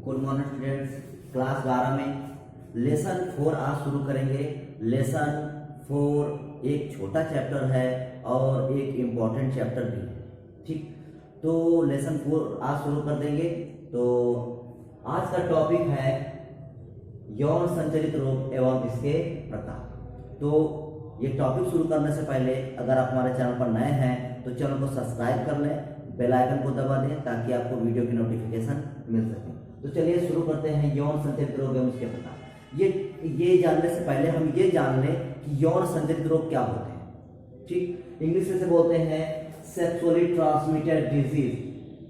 Good morning students. Class 12 में lesson 4 आज शुरू करेंगे। लेसन 4 एक छोटा चैप्टर है और एक इम्पॉर्टेंट चैप्टर भी है। ठीक, तो लेसन 4 आज शुरू कर देंगे। तो आज का टॉपिक है यौन संचालित रोग एवं इसके प्रकार। तो ये टॉपिक शुरू करने से पहले अगर आप हमारे चैनल पर नए हैं तो चैनल को सब्सक्राइब कर लें, बेल आइकन को दबा दें ताकि आपको वीडियो की नोटिफिकेशन मिल सके। तो चलिए शुरू करते हैं यौन संचालित रोग एवं इसके प्रकार। ये जानने से पहले हम ये जान लें कि यौन संचालित रोग क्या होते हैं। ठीक, इंग्लिश में से बोलते हैं सेक्सुअली ट्रांसमिटेड डिजीज।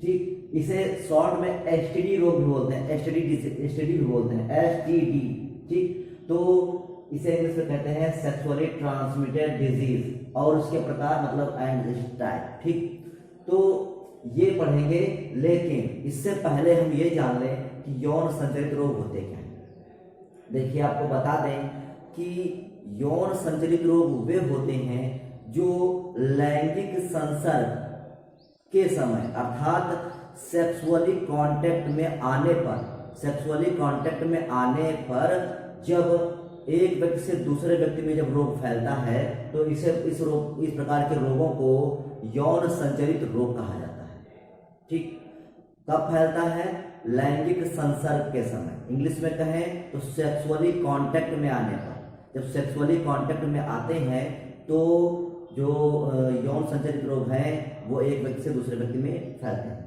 ठीक, इसे शॉर्ट में एसटीडी रोग भी बोलते हैं, एसटीडी भी बोलते हैं, एसटीडी। ठीक, तो इसे इंग्लिश में कहते हैं सेक्सुअली ट्रांसमिटेड डिजीज और उसके प्रकार मतलब एंड टाइप। ठीक, तो ये पढ़ेंगे, लेकिन इससे पहले हम ये जान लें कि यौन संचालित रोग होते क्या हैं। देखिए, आपको बता दें कि यौन संचालित रोग वे होते हैं जो लैंगिक संसर्ग के समय अर्थात सेक्सुअली कांटेक्ट में आने पर जब एक व्यक्ति से दूसरे व्यक्ति में जब रोग फैलता है तो इस प्रकार के रोगों को यौन संचालित रोग कहा जाता है। ठीक, कब फैलता है? लैंगिक संसर्ग के समय। इंग्लिश में कहें तो सेक्सुअली कांटेक्ट में आने पर। जब सेक्सुअली कांटेक्ट में आते हैं तो जो यौन संचालित रोग हैं वो एक व्यक्ति से दूसरे व्यक्ति में फैलते हैं।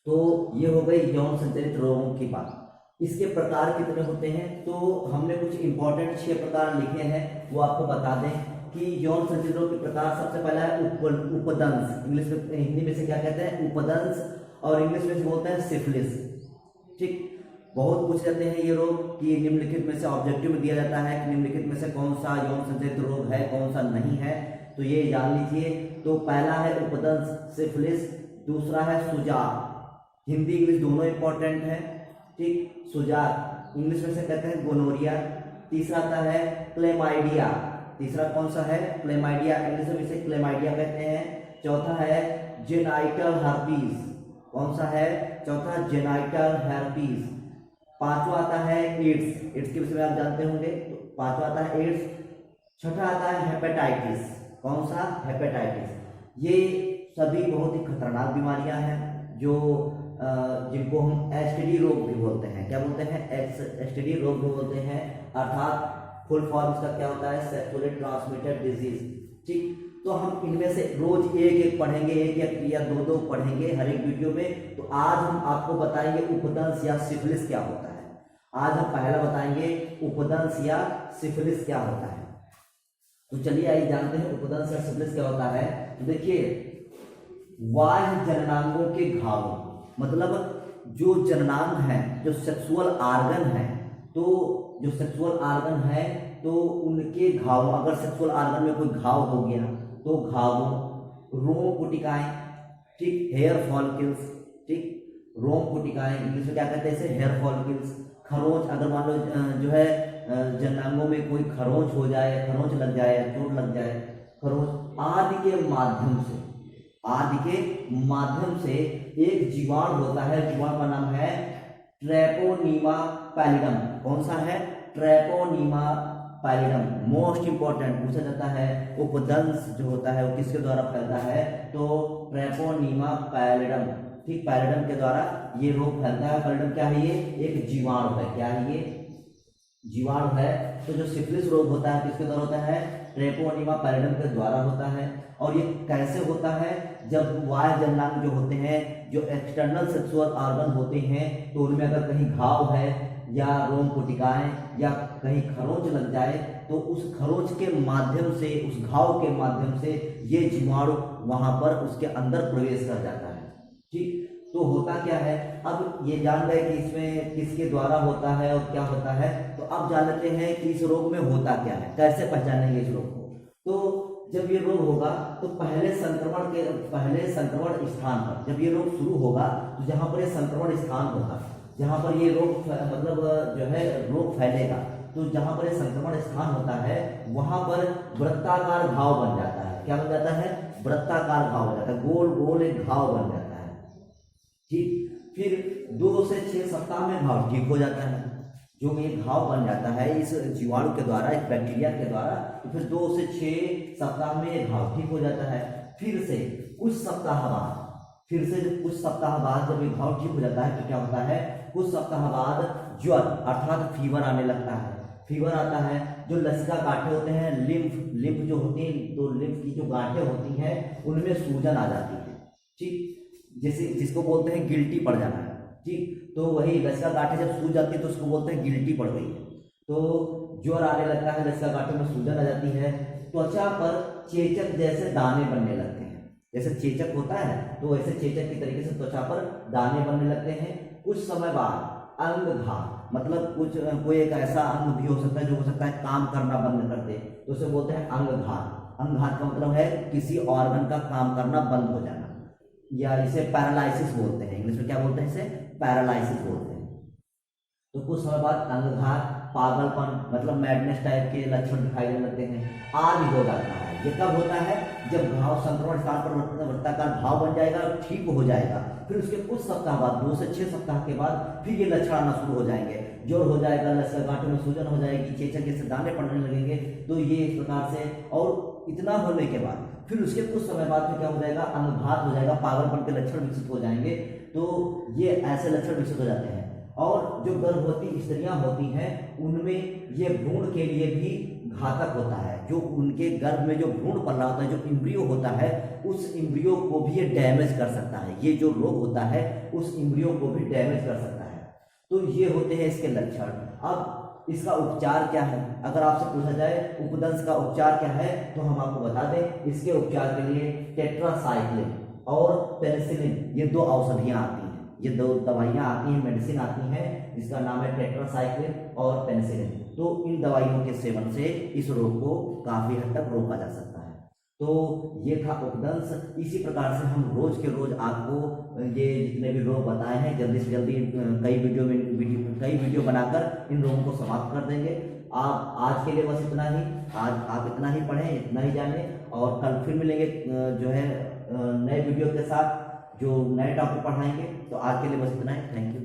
तो ये हो गई यौन संचालित रोगों की बात। इसके प्रकार कितने होते हैं तो हमने कुछ इंपॉर्टेंट 6 प्रकार लिखे हैं, वो आपको बता दें कि यौन संचालित रोग के प्रकार। सबसे पहला है उपदंश। इंग्लिश में, हिंदी में से क्या कहते हैं? उपदंश, और इंग्लिश में से बोलते हैं सिफिलिस। ठीक, बहुत पूछ जाते हैं ये रोग कि निम्नलिखित में से ऑब्जेक्टिव में दिया जाता है कि निम्नलिखित में से कौन सा यौन संचालित रोग है, कौन सा नहीं है, तो ये जान लीजिए। तो पहला है उपदंश सिफिलिस, दूसरा है सुजाक। हिंदी इंग्लिश दोनों इंपॉर्टेंट है। ठीक, सुजाक इंग्लिश में से कहते हैं गोनोरिया। तीसरा आता है क्लेमाइडिया। तीसरा कौन सा है? क्लेमाइडिया, इंग्लिश में इसे क्लेमाइडिया कहते हैं। चौथा है जेनाइटल हर्पीस। कौन सा है? चौथा जेनाइटल हर्पीस। पांचवा आता है एड्स। एड्स के विषय में आप जानते होंगे, तो पांचवा आता है एड्स। छठा आता है हेपेटाइटिस। कौन सा? हेपेटाइटिस। ये सभी बहुत ही खतरनाक बीमारियां हैं जो जिनको हम एसटीडी रोग भी बोलते हैं। क्या बोलते हैं? एसटीडी रोग भी बोलते हैं, अर्थात फुल फॉर्म इसका क्या होता है? Sexually transmitted disease. ठीक, तो हम इनमें से रोज एक पढ़ेंगे, एक या दो पढ़ेंगे हर एक वीडियो में। तो आज हम आपको बताएंगे उपदंश या सिफिलिस क्या होता है। आज हम पहला बताएंगे उपदंश या सिफिलिस क्या होता है। तो चलिए आइए जानते हैं उपदंश या सिफिलिस क्या होता है। तो देखिए, बाह्य जननांगों के घाव, मतलब जो जननांग है, जो सेक्सुअल आर्गन है, तो जो सेक्सुअल आर्गन है तो उनके घाव, अगर सेक्सुअल आर्गन में कोई घाव हो गया तो घावों, रोम कुटिकाएं। ठीक, हेयर फॉलिकल्स। ठीक, रोम कुटिकाएं इंग्लिश में क्या कहते हैं? इसे हेयर फॉलिकल्स। खरोंच, अगर मान लो जो है जननांगों में कोई खरोंच हो जाए, खरोंच लग जाए, चोट लग जाए, खरोंच आदि के माध्यम से एक जीवाणु होता है। जीवाणु का नाम है ट्रेपोनीमा पैलिडम। कौन सा है? ट्रेपोनीमा पैलिडम। मोस्ट इंपॉर्टेंट पूछा जाता है उपदंश जो होता है वो किसके द्वारा फैलता है? तो ट्रेपोनीमा पैलिडम। ठीक, पैलिडम के द्वारा ये रोग फैलता है। पैलिडम क्या है? ये एक जीवाणु है। क्या है? ये जीवाणु है। तो जो सिफिलिस रोग होता है किसके द्वारा होता है? ट्रेपोनीमा पैलिडम के द्वारा होता है। और ये कैसे होता है? जब बाह्य जननांग जो होते हैं, जो एक्सटर्नल सेक्सुअल ऑर्गन होते हैं, तो उनमें अगर कहीं घाव है या रोम कुटिकाएं या कहीं खरोंच लग जाए तो उस खरोंच के माध्यम से, उस घाव के माध्यम से ये जीवाणु वहां पर उसके अंदर प्रवेश कर जाता है। ठीक, तो होता क्या है? अब ये जान गए कि इसमें किसके द्वारा होता है और क्या होता है। तो अब जान लेते हैं कि इस रोग में होता क्या है, कैसे पहचानेंगे इस रोग को। तो जब ये रोग होगा तो पहले संक्रमण स्थान पर जब ये रोग शुरू होगा तो जहां पर ये संक्रमण स्थान होगा, जहां पर ये रोग मतलब जो है रोग फैलेगा, तो जहां पर ये संक्रमण स्थान होता है वहां पर वृत्ताकार घाव बन जाता है। क्या बन जाता है? वृत्ताकार घाव हो जाता है, गोल गोल एक घाव बन जाता है। ठीक। फिर 2 से 6 सप्ताह में घाव ठीक हो जाता है। जो ये घाव बन जाता है इस जीवाणु के द्वारा, इस बैक्टीरिया के द्वारा, तो फिर 2 से 6 सप्ताह में ये घाव ठीक हो जाता है। फिर से कुछ सप्ताह बाद, फिर से जब कुछ सप्ताह बाद जब ये घाव ठीक हो जाता है तो क्या होता है, कुछ सप्ताह बाद ज्वर अर्थात फीवर आने लगता है। फीवर आता है, जो लसिका गांठें होते हैं, लिम्फ जो होती है, तो लिम्फ की जो गांठें होती हैं उनमें सूजन आ जाती है। ठीक, जैसे जिसको बोलते हैं गिल्टी पड़ जाना है। ठीक, तो वही लसिका गांठें जब सूज जाती है तो उसको बोलते हैं गिल्टी पड़ गई है। तो ज्वर आने लगता है, लसिका गांठों में सूजन आ जाती है, त्वचा पर चेचक जैसे दाने बनने लगते हैं। जैसे चेचक होता है तो वैसे चेचक की तरीके से त्वचा पर दाने बनने लगते हैं। कुछ समय बाद अंगघात, मतलब कोई एक ऐसा अंग भी हो सकता है जो हो सकता है काम करना बंद कर दे, तो उसे बोलते हैं अंगघात। अंगघात का मतलब है किसी ऑर्गन का काम करना बंद हो जाना, या इसे पैरालाइसिस बोलते हैं। इंग्लिश में क्या बोलते हैं, इसे पैरालाइसिस बोलते हैं। तो कुछ समय बाद अंगघात, पागलपन मतलब मैडनेस टाइप के लक्षण दिखाई देने लगते हैं, आदि हो जाता है। ये कब होता है, जब घाव संक्रमण स्थान पर वृत्ताकार घाव बन जाएगा और ठीक हो जाएगा। फिर उसके कुछ सप्ताह बाद, 2 से 6 सप्ताह के बाद फिर ये लक्षण आना शुरू हो जाएंगे। ज्वर हो जाएगा, लसिका गांठों में सूजन हो जाएगी, चेचक जैसे दाने पड़ने लगेंगे। तो ये इस प्रकार से, और इतना होने के बाद फिर उसके कुछ समय बाद फिर क्या हो जाएगा, अंगघात हो जाएगा, पागलपन के लक्षण विकसित हो जाएंगे। तो ये ऐसे लक्षण विकसित हो जाते हैं। और जो गर्भवती स्त्रियां होती हैं उनमें ये भ्रूण के लिए भी घातक होता है। जो उनके गर्भ में जो भ्रूण पल रहा होता है, जो इम्ब्रियो होता है, उस इम्ब्रियो को भी ये डैमेज कर सकता है। ये जो रोग होता है उस इम्ब्रियो को भी डैमेज कर सकता है। तो ये होते हैं इसके लक्षण। अब इसका उपचार क्या है, अगर आपसे पूछा जाए उपदंश का उपचार क्या है, तो हम आपको बता दें इसके उपचार के लिए टेट्रासाइक्लिन और पेनिसिलिन, ये 2 औषधियां आती हैं। ये 2 दवाइयां आती हैं, मेडिसिन आती हैं, जिसका नाम है टेट्रासाइक्लिन और पेनिसिलिन। तो इन दवाइयों के सेवन से इस रोग को काफी हद तक रोका जा सकता है। तो ये था उपदंश। इसी प्रकार से हम रोज के रोज आपको ये जितने भी रोग बताए हैं जल्दी से जल्दी कई वीडियो बनाकर इन रोगों को समाप्त कर देंगे। आप आज के लिए बस इतना ही, आज आप इतना ही पढ़ें, इतना ही जानें, और कल फिर मिलेंगे जो है नए वीडियो के साथ जो नए टॉपिक पढ़ाएंगे। तो आज के लिए बस इतना ही। Thank you.